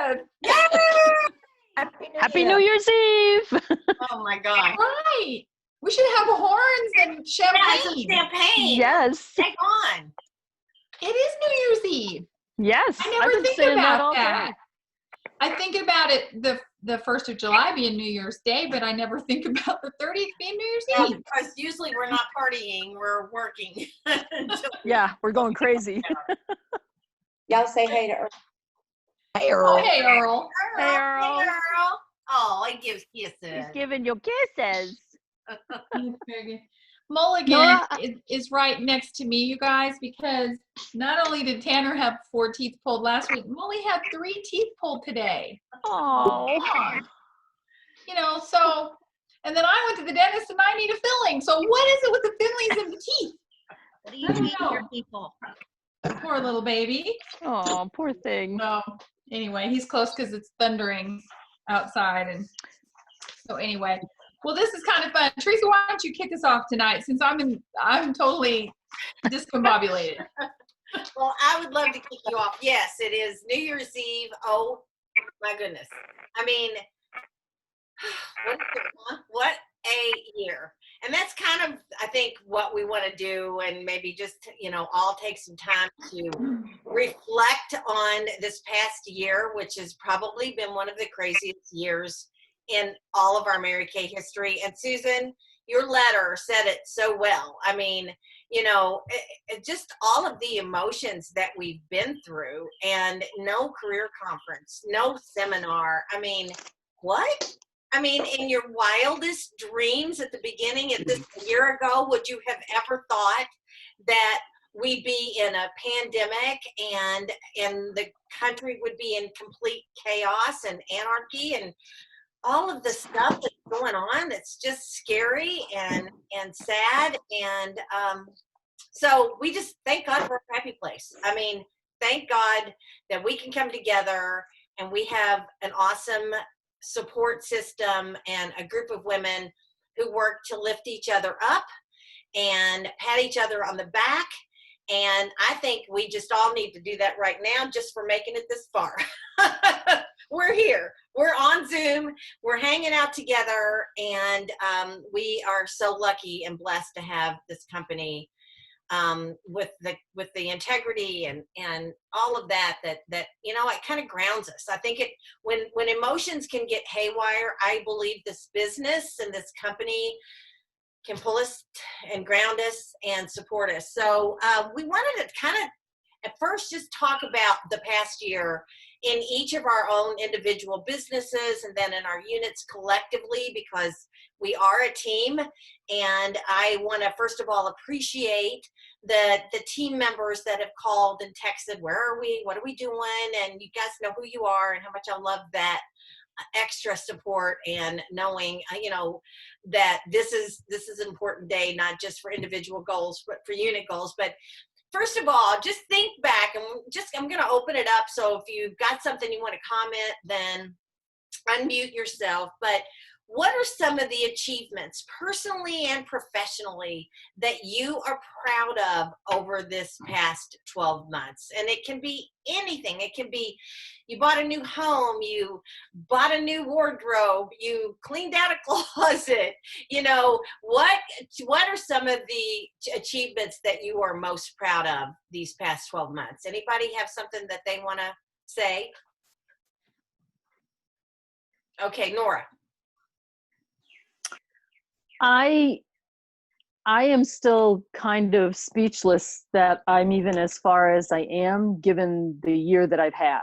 good. Yay! Happy New Year's Eve. Oh my God. Right. We should have horns and Yeah, some champagne. champagne. Yes. Hang on. It is New Year's Eve. Yes. I never I've been think saying that about all that. day. I think about it the 1st of July being New Year's Day, but I never think about the 30th being New Year's Yeah, Eve. because usually we're not partying, we're working. Yeah, we're going crazy. Y'all say hey to Earl. Hey, Oh, Earl. hey, Earl. Hey, Earl. Hey, Earl. Oh, he gives kisses. He's giving you kisses. Mulligan Nora? is right next to me, you guys, because not only did Tanner have 4 teeth pulled last week, Molly had 3 teeth pulled today. Oh. You know, so, and then I went to the dentist and I need a filling. So what is it with the fillings and the teeth? What do you feed your people? Poor little baby. Oh, poor thing. So anyway, he's close because it's thundering outside. And so anyway, well, this is kind of fun. Teresa, why don't you kick us off tonight since I'm totally discombobulated. Well, I would love to kick you off. Yes, it is New Year's Eve. Oh my goodness. I mean, what a year. And that's kind of, I think, what we want to do, and maybe just, all take some time to reflect on this past year, which has probably been one of the craziest years in all of our Mary Kay history. And Susan, your letter said it so well. I mean, just all of the emotions that we've been through, and no career conference, no seminar. I mean, what? I mean, in your wildest dreams at the beginning of this year ago, would you have ever thought that we'd be in a pandemic and the country would be in complete chaos and anarchy and all of the stuff that's going on? That's just scary and sad. And so we just thank God for a happy place. I mean, thank God that we can come together and we have an awesome support system and a group of women who work to lift each other up and pat each other on the back. And I think we just all need to do that right now just for making it this far. We're here. We're on Zoom. We're hanging out together. And we are so lucky and blessed to have this company with the integrity and all of that it kind of grounds us. I think when emotions can get haywire, I believe this business and this company can pull us and ground us and support us. So we wanted to kind of at first just talk about the past year in each of our own individual businesses and then in our units collectively, because we are a team. And I want to first of all appreciate the team members that have called and texted, where are we, what are we doing, and you guys know who you are and how much I love that extra support and knowing that this is an important day, not just for individual goals but for unit goals. But first of all, just think back, and I'm going to open it up, so if you've got something you want to comment, then unmute yourself. But what are some of the achievements, personally and professionally, that you are proud of over this past 12 months? And it can be anything. It can be you bought a new home, you bought a new wardrobe, you cleaned out a closet. What are some of the achievements that you are most proud of these past 12 months? Anybody have something that they want to say? Okay, Nora. I am still kind of speechless that I'm even as far as I am, given the year that I've had.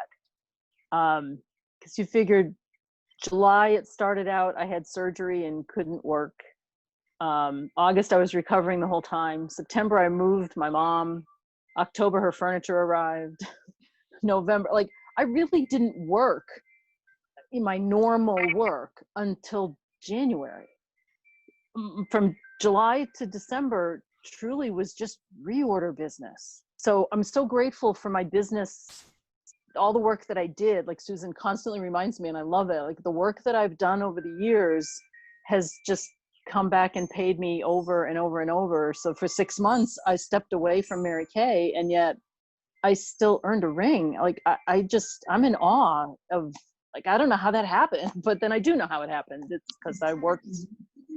Because you figured July, it started out, I had surgery and couldn't work. August, I was recovering the whole time. September, I moved my mom. October, her furniture arrived. November, I really didn't work in my normal work until January. From July to December truly was just reorder business. So I'm so grateful for my business, all the work that I did. Like Susan constantly reminds me, and I love it, like the work that I've done over the years has just come back and paid me over and over and over. So for 6 months, I stepped away from Mary Kay, and yet I still earned a ring. Like I'm in awe of, like, I don't know how that happened, but then I do know how it happened. It's because I worked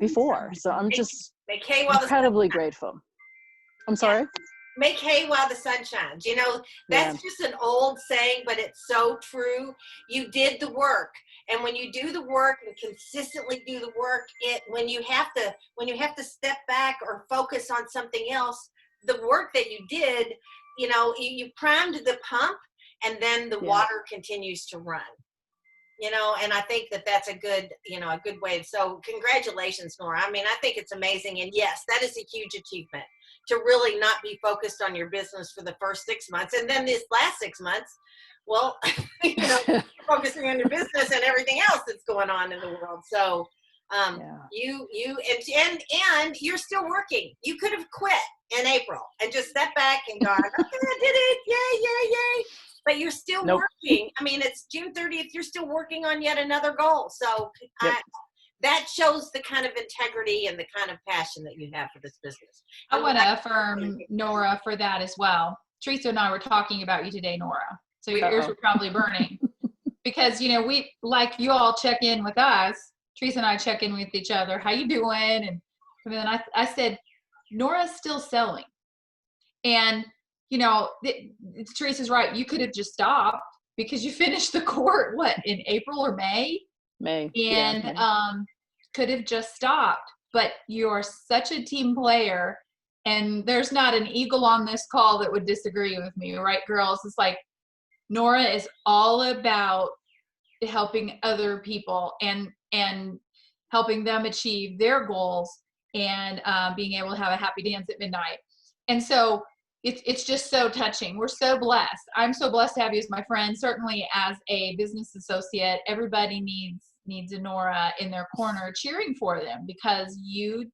before. So I'm just Make hay while the sun incredibly grateful. I'm sorry? make hay while the sun shines. You know, that's just an old saying, but it's so true. You did the work. And when you do the work and consistently do the work, when you have to step back or focus on something else, the work that you did, you know, you primed the pump, and then the water continues to run. You know, and I think that that's a good way. So congratulations, Nora. I mean, I think it's amazing. And yes, that is a huge achievement, to really not be focused on your business for the first 6 months. And then this last 6 months, well, you know, focusing on your business and everything else that's going on in the world. So you and you're still working. You could have quit in April and just stepped back and gone, okay, I did it. Yay, yay, yay. But you're still working. I mean, it's June 30th. You're still working on yet another goal. So that shows the kind of integrity and the kind of passion that you have for this business. I want to affirm Nora for that as well. Teresa and I were talking about you today, Nora. So your ears were probably burning because, you know, we, like, you all check in with us. Teresa and I check in with each other. How you doing? And then I said, Nora's still selling. And, you know, Teresa's right. You could have just stopped because you finished the court, in April or May? May. And could have just stopped. But you're such a team player. And there's not an eagle on this call that would disagree with me, right, girls? It's like Nora is all about helping other people and helping them achieve their goals and being able to have a happy dance at midnight. And so it's just so touching. We're so blessed. I'm so blessed to have you as my friend. Certainly as a business associate, everybody needs a Nora in their corner cheering for them, because you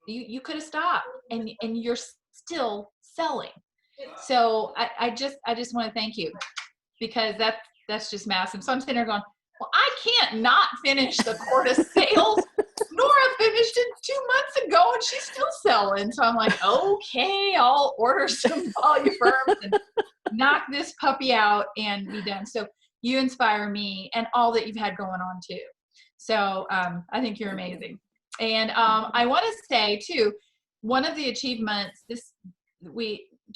could have stopped and you're still selling. So I just want to thank you, because that's just massive. So I'm sitting there going, well, I can't not finish the court of sales. Nora finished it 2 months ago and she's still selling. So I'm like, okay, I'll order some Voluforms and knock this puppy out and be done. So you inspire me, and all that you've had going on too. So I think you're amazing. And I want to say too, one of the achievements,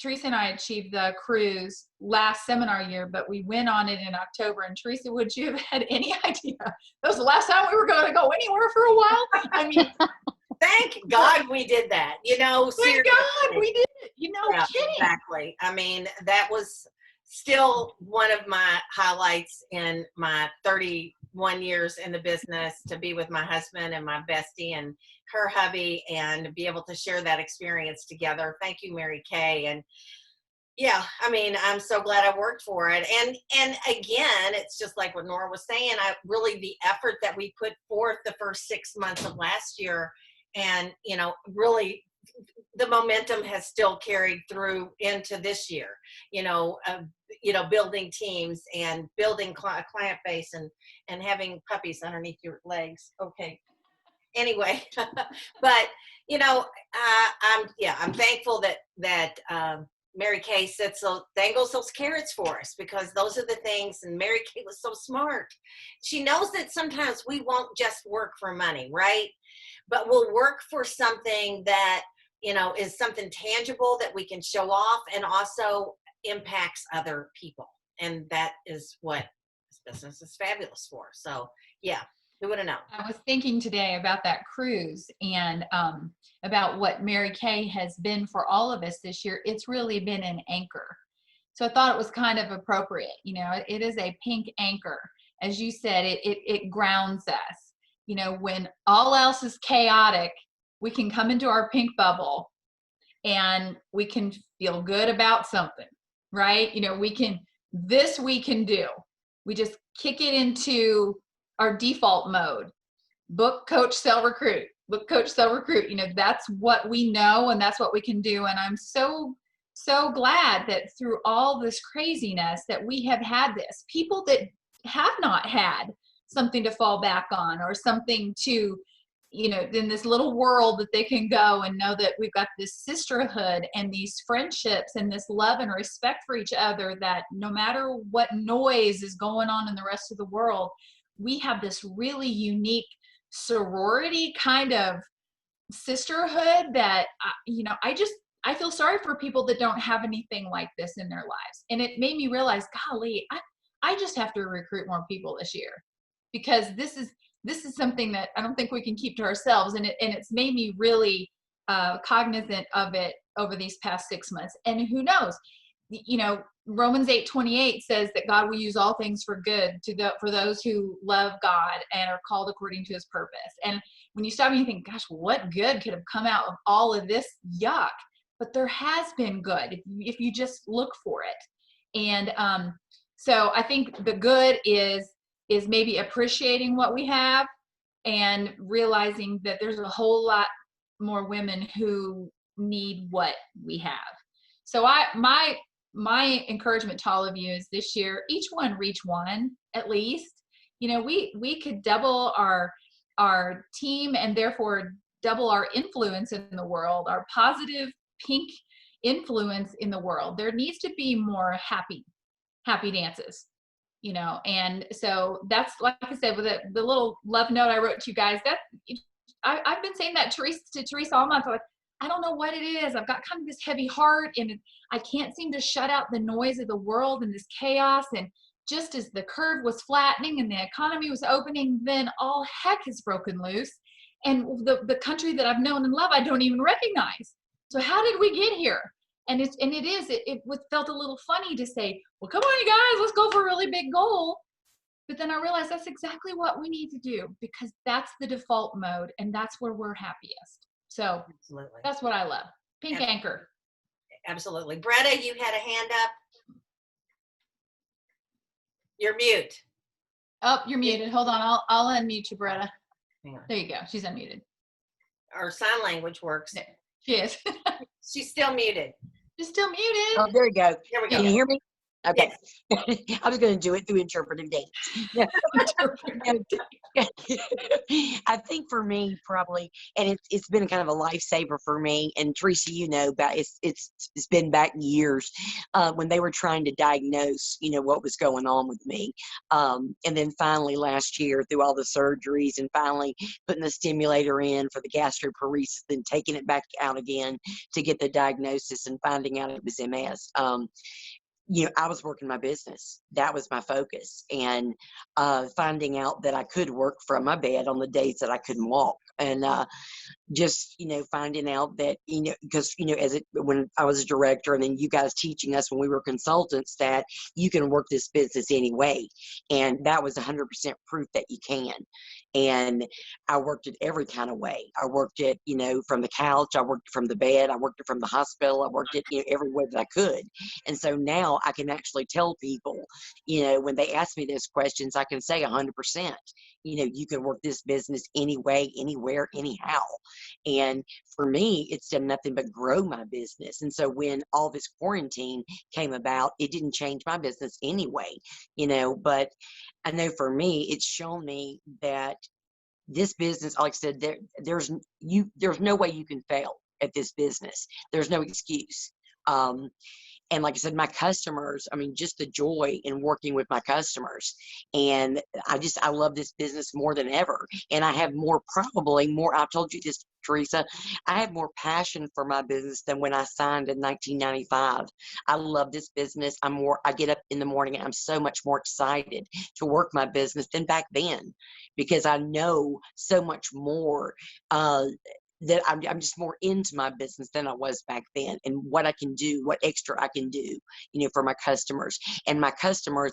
Teresa and I achieved the cruise last seminar year, but we went on it in October. And Teresa, would you have had any idea that was the last time we were going to go anywhere for a while? I mean, thank God we did that. You know, thank God we did it. You know, kidding. Exactly. I mean, that was still one of my highlights in my 31 years in the business, to be with my husband and my bestie and her hubby and be able to share that experience together. Thank you, Mary Kay. And yeah, I mean, I'm so glad I worked for it. And again, it's just like what Nora was saying, really the effort that we put forth the first 6 months of last year, and, you know, really the momentum has still carried through into this year, building teams and building client base and having puppies underneath your legs. Okay. Anyway, but you know, I'm thankful that Mary Kay dangles those carrots for us, because those are the things. And Mary Kay was so smart. She knows that sometimes we won't just work for money, right? But we'll work for something that, you know, is something tangible that we can show off and also impacts other people. And that is what this business is fabulous for. So yeah. Who would have known? I was thinking today about that cruise and about what Mary Kay has been for all of us this year. It's really been an anchor. So I thought it was kind of appropriate. You know, it is a pink anchor. As you said, it grounds us. You know, when all else is chaotic, we can come into our pink bubble and we can feel good about something, right? You know, we can do. We just kick it into our default mode. Book, coach, sell, recruit. Book, coach, sell, recruit. You know, that's what we know and that's what we can do. And I'm so glad that through all this craziness that we have had this. People that have not had something to fall back on or something to, in this little world that they can go and know that we've got this sisterhood and these friendships and this love and respect for each other, that no matter what noise is going on in the rest of the world, we have this really unique sorority kind of sisterhood that, I feel sorry for people that don't have anything like this in their lives. And it made me realize, golly, I just have to recruit more people this year, because this is something that I don't think we can keep to ourselves. And it's made me really cognizant of it over these past 6 months. And who knows, Romans 8:28 says that God will use all things for good for those who love God and are called according to his purpose. And when you stop and you think, gosh, what good could have come out of all of this yuck? But there has been good if you just look for it. And so I think the good is maybe appreciating what we have and realizing that there's a whole lot more women who need what we have. So my encouragement to all of you is this year, each one reach one at least. We could double our team and therefore double our influence in the world, our positive pink influence in the world. There needs to be more happy dances, and so that's, like I said, with the little love note I wrote to you guys, that I've been saying that to Teresa all month. Like, I don't know what it is. I've got kind of this heavy heart, and I can't seem to shut out the noise of the world and this chaos. And just as the curve was flattening and the economy was opening, then all heck has broken loose. And the country that I've known and loved, I don't even recognize. So how did we get here? And it felt a little funny to say, well, come on, you guys, let's go for a really big goal. But then I realized that's exactly what we need to do, because that's the default mode, and that's where we're happiest. So Absolutely. that's what I love. Pink anchor. Absolutely. Bretta, you had a hand up. You're mute. Oh, you're muted. Hold on. I'll unmute you, Bretta. Hang on. There you go. She's unmuted. Or sign language works. There. She is. She's still muted. She's still muted. Oh, there you go. Here we go. Can you hear me? Okay. I was going to do it through interpretive dance. I think for me, probably, and it's been kind of a lifesaver for me. And Teresa, about it's been back years when they were trying to diagnose, what was going on with me. And then finally last year, through all the surgeries and finally putting the stimulator in for the gastroparesis, then taking it back out again to get the diagnosis and finding out it was MS. I was working my business. That was my focus. And finding out that I could work from my bed on the days that I couldn't walk. And just, finding out that, because, when I was a director and then you guys teaching us when we were consultants that you can work this business anyway. And that was 100% proof that you can. And I worked it every kind of way. I worked it, from the couch. I worked it from the bed. I worked it from the hospital. I worked it, every way that I could. And so now I can actually tell people, when they ask me those questions, I can say 100%, you can work this business anyway, anywhere, anyhow. And for me, it's done nothing but grow my business. And so when all this quarantine came about, it didn't change my business anyway, but I know for me, it's shown me that this business, like I said, there's no way you can fail at this business. There's no excuse. And like I said, my customers, just the joy in working with my customers. And I love this business more than ever. And I have I've told you this, Teresa, I have more passion for my business than when I signed in 1995. I love this business. I get up in the morning and I'm so much more excited to work my business than back then, because I know so much more, that I'm just more into my business than I was back then, and what I can do, what extra I can do, for my customers. And my customers,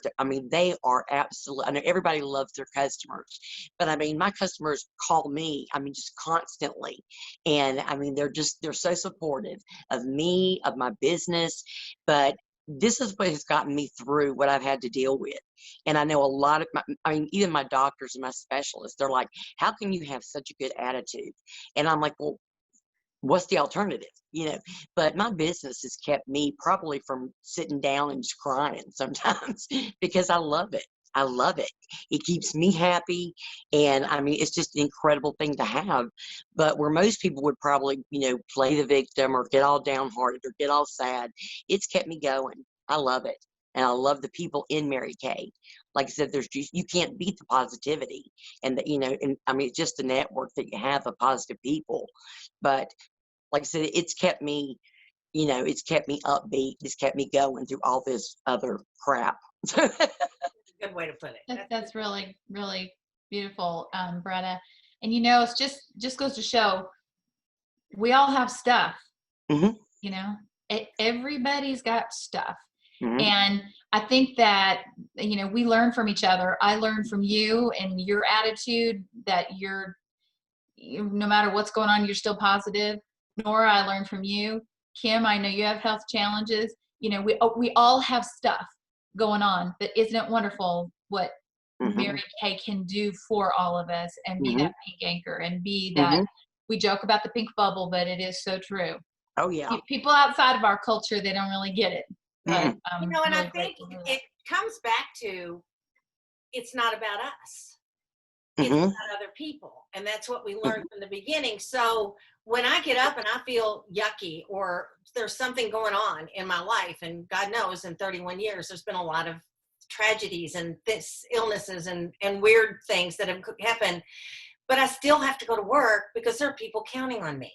they are absolutely, I know everybody loves their customers, but my customers call me, just constantly. And they're so supportive of me, of my business, but this is what has gotten me through what I've had to deal with. And I know a lot of even my doctors and my specialists, they're like, how can you have such a good attitude? And I'm like, well, what's the alternative? But my business has kept me probably from sitting down and just crying sometimes because I love it. I love it. It keeps me happy. And I mean, it's just an incredible thing to have. But where most people would probably, play the victim or get all downhearted or get all sad, it's kept me going. I love it. And I love the people in Mary Kay. Like I said, you can't beat the positivity and and I mean, it's just a network that you have of positive people. But like I said, it's kept me, it's kept me upbeat. It's kept me going through all this other crap. Good way to put it. That's really, really beautiful, Bretta. And it's just goes to show we all have stuff. Mhm. Everybody's got stuff. Mhm. And I think that, we learn from each other. I learn from you and your attitude that no matter what's going on, you're still positive. Nora, I learned from you. Kim, I know you have health challenges. We all have stuff going on, but isn't it wonderful what Mary Kay can do for all of us and be that pink anchor and be that we joke about the pink bubble, but it is so true. Oh yeah. People outside of our culture, they don't really get it. But and really I think it comes back to it's not about us. It's about other people. And that's what we learned from the beginning. So when I get up and I feel yucky or there's something going on in my life, and God knows in 31 years, there's been a lot of tragedies and illnesses and weird things that have happened, but I still have to go to work because there are people counting on me.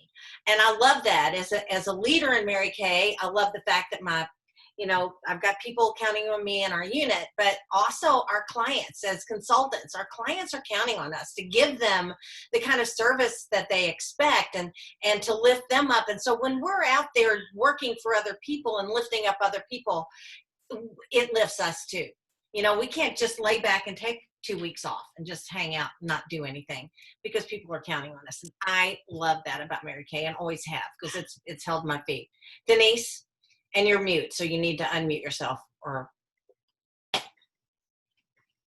And I love that as a leader in Mary Kay. I love the fact that I've got people counting on me in our unit, but also our clients as consultants. Our clients are counting on us to give them the kind of service that they expect and to lift them up. And so when we're out there working for other people and lifting up other people, it lifts us too. We can't just lay back and take 2 weeks off and just hang out and not do anything because people are counting on us. And I love that about Mary Kay and always have because it's held my feet. Denise? And you're mute, so you need to unmute yourself. Or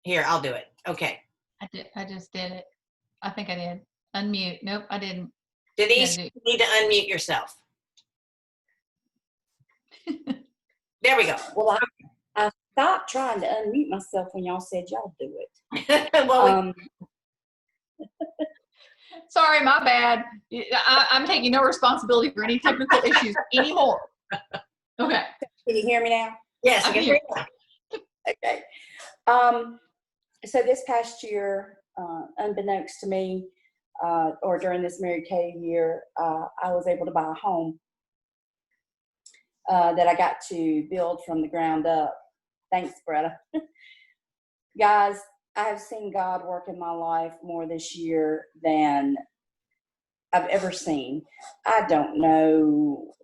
here, I'll do it. Okay. I just did it. I think I did. Unmute. Nope, I didn't. Denise, you need to unmute yourself. There we go. Well, I stopped trying to unmute myself when y'all said y'all do it. Sorry, my bad. I'm taking no responsibility for any technical issues anymore. Okay. Can you hear me now? Yes, I can hear you. Okay. So this past year, unbeknownst to me, or during this Mary Kay year, I was able to buy a home that I got to build from the ground up. Thanks, Bretta. Guys, I have seen God work in my life more this year than I've ever seen. I don't know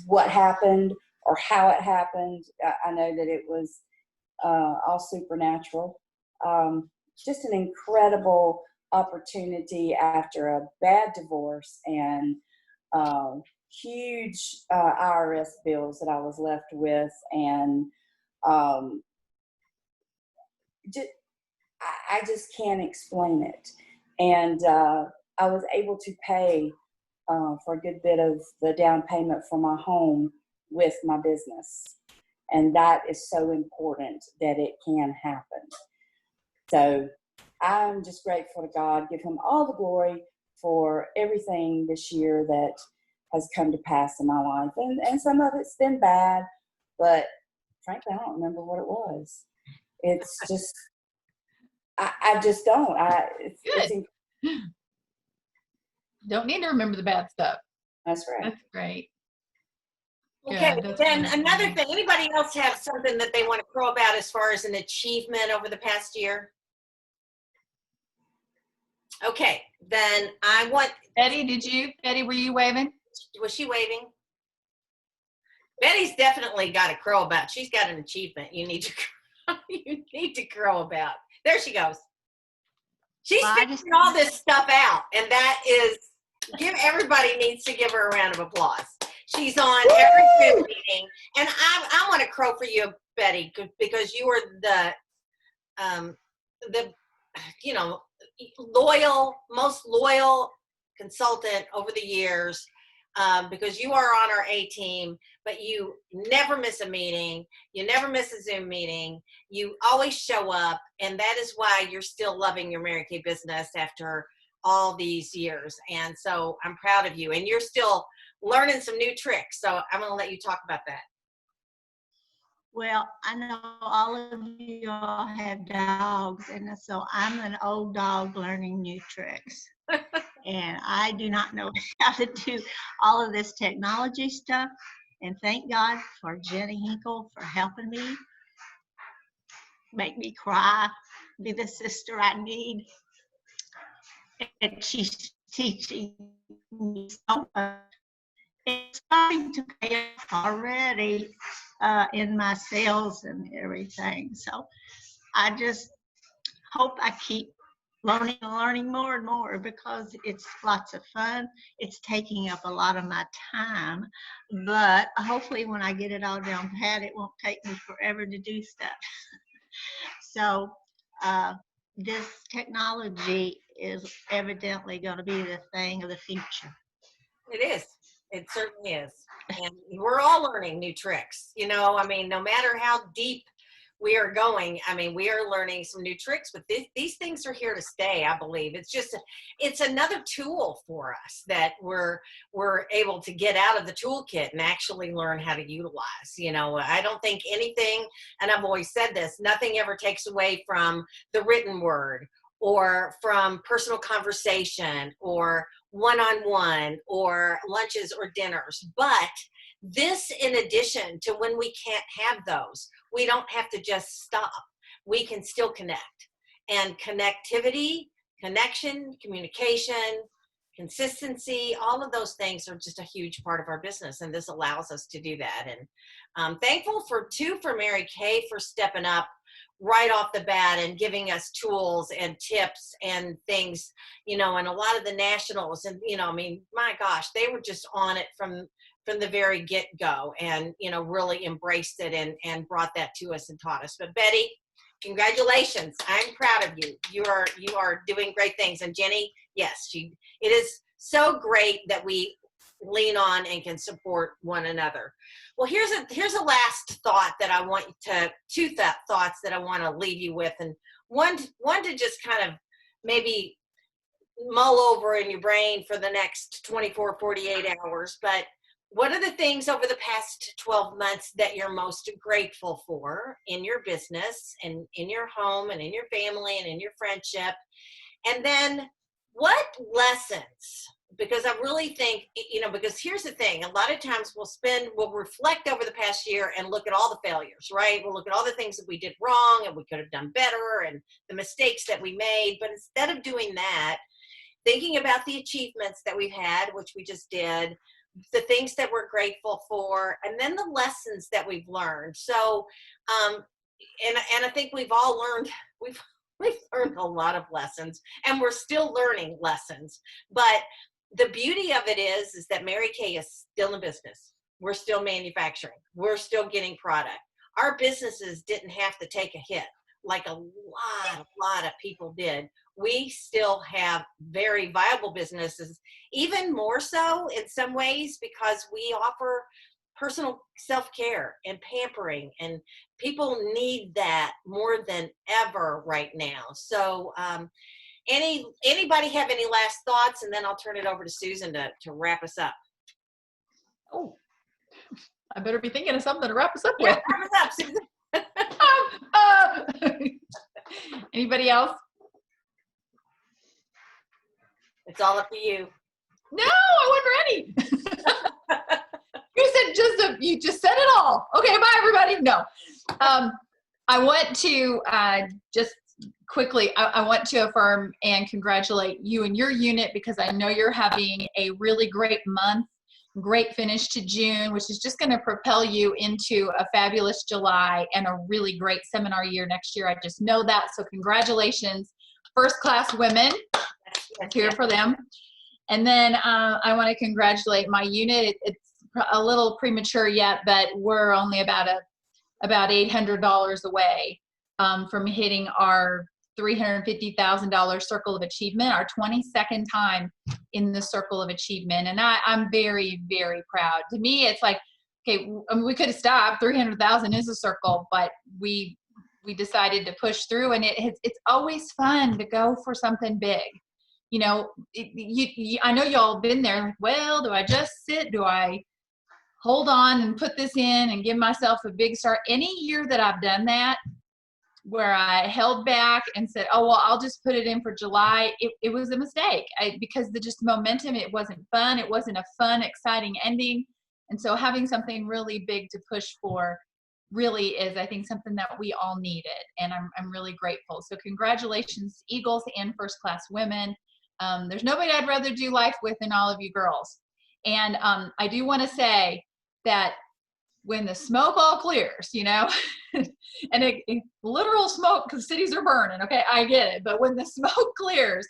what happened or how it happened. I know that it was all supernatural. Just an incredible opportunity after a bad divorce and huge IRS bills that I was left with, and I just can't explain it. And I was able to pay for a good bit of the down payment for my home with my business. And that is so important that it can happen. So I'm just grateful to God, give him all the glory for everything this year that has come to pass in my life. And some of it's been bad, but frankly, I don't remember what it was. It's just, I just don't. Good. Don't need to remember the bad stuff. That's right. That's great. Okay, Yeah, then another thing, anybody else have something that they want to crow about as far as an achievement over the past year? Okay, then I want... Betty, were you waving? Was she waving? Betty's definitely got a crow about. She's got an achievement you need to crow about. There she goes. She's figuring all this stuff out, and that is, everybody needs to give her a round of applause. She's on every Zoom meeting, and I want to crow for you, Betty, because you are the most loyal consultant over the years. because you are on our A team, but you never miss a meeting. You never miss a Zoom meeting. You always show up. And that is why you're still loving your Mary Kay business after all these years. And so I'm proud of you. And you're still learning some new tricks. So I'm going to let you talk about that. Well, I know all of you all have dogs, and so I'm an old dog learning new tricks. And I do not know how to do all of this technology stuff. And thank God for Jenny Hinkle for helping me, make me cry, be the sister I need. And she's teaching me so much. It's starting to pay off already in my sales and everything. So I just hope I keep learning and learning more and more, because it's lots of fun. It's taking up a lot of my time, but hopefully when I get it all down pat, it won't take me forever to do stuff. So this technology is evidently going to be the thing of the future. It is. It certainly is. And we're all learning new tricks. You know, I mean, no matter how deep we are going, I mean, we are learning some new tricks, but these things are here to stay, I believe. It's just, it's another tool for us that we're able to get out of the toolkit and actually learn how to utilize. You know, I don't think anything, and I've always said this, nothing ever takes away from the written word or from personal conversation or one-on-one or lunches or dinners. But this, in addition to when we can't have those, we don't have to just stop. We can still connect. And connectivity, connection, communication, consistency, all of those things are just a huge part of our business. And this allows us to do that. And I'm thankful for Mary Kay for stepping up right off the bat and giving us tools and tips and things, you know, and a lot of the nationals, and, you know, I mean, my gosh, they were just on it from the very get-go, and, you know, really embraced it and brought that to us and taught us. But Betty, congratulations. I'm proud of you. You are doing great things. And Jenny, yes, it is so great that we lean on and can support one another. Well, here's a last thought that I want two thoughts that I want to leave you with, and one to just kind of maybe mull over in your brain for the next 24, 48 hours. But what are the things over the past 12 months that you're most grateful for in your business and in your home and in your family and in your friendship? And then what lessons? Because I really think, you know, because here's the thing, a lot of times we'll reflect over the past year and look at all the failures, right? We'll look at all the things that we did wrong and we could have done better and the mistakes that we made. But instead of doing that, thinking about the achievements that we've had, which we just did, the things that we're grateful for, and then the lessons that we've learned. So, and I think we've all learned, we've learned a lot of lessons, and we're still learning lessons. But the beauty of it is that Mary Kay is still in business. We're still manufacturing. We're still getting product. Our businesses didn't have to take a hit like a lot of people did. We still have very viable businesses, even more so in some ways because we offer personal self-care and pampering, and people need that more than ever right now. So anybody have any last thoughts? And then I'll turn it over to Susan to wrap us up. Oh, I better be thinking of something to wrap us up Yeah, with. wrap us up, Susan. Anybody else? It's all up to you. No, I wasn't ready. You just said it all. Okay, bye everybody. No, I want to just quickly, I want to affirm and congratulate you and your unit, because I know you're having a really great month, great finish to June, which is just going to propel you into a fabulous July and a really great seminar year next year. I just know that. So congratulations, first class women. Let's hear for them. And then I want to congratulate my unit. It's a little premature yet, but we're only about $800 away from hitting our $350,000 Circle of Achievement, our 22nd time in the Circle of Achievement. And I'm very, very proud. To me, it's like, okay, I mean, we could have stopped. 300,000 is a circle, but we decided to push through, and it's always fun to go for something big. You know, I know y'all have been there, like, well, do I just sit? Do I hold on and put this in and give myself a big start? Any year that I've done that, where I held back and said, oh, well, I'll just put it in for July, it was a mistake. Because the just momentum, it wasn't fun. It wasn't a fun, exciting ending. And so having something really big to push for really is, I think, something that we all needed. And I'm really grateful. So congratulations, Eagles and First Class Women. There's nobody I'd rather do life with than all of you girls. And I do want to say that when the smoke all clears, you know, and it literal smoke, because cities are burning, okay, I get it. But when the smoke clears,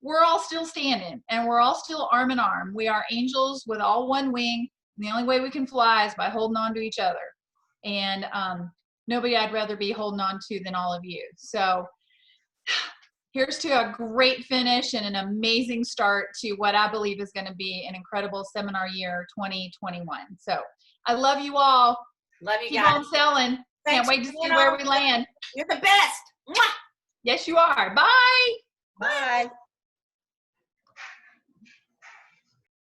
we're all still standing, and we're all still arm in arm. We are angels with all one wing. And the only way we can fly is by holding on to each other. And nobody I'd rather be holding on to than all of you. So here's to a great finish and an amazing start to what I believe is going to be an incredible seminar year 2021. So I love you all. Love you Keep guys. on selling. Thanks Can't wait to see where we land. You're the best. Mwah! Yes, you are. Bye. Bye.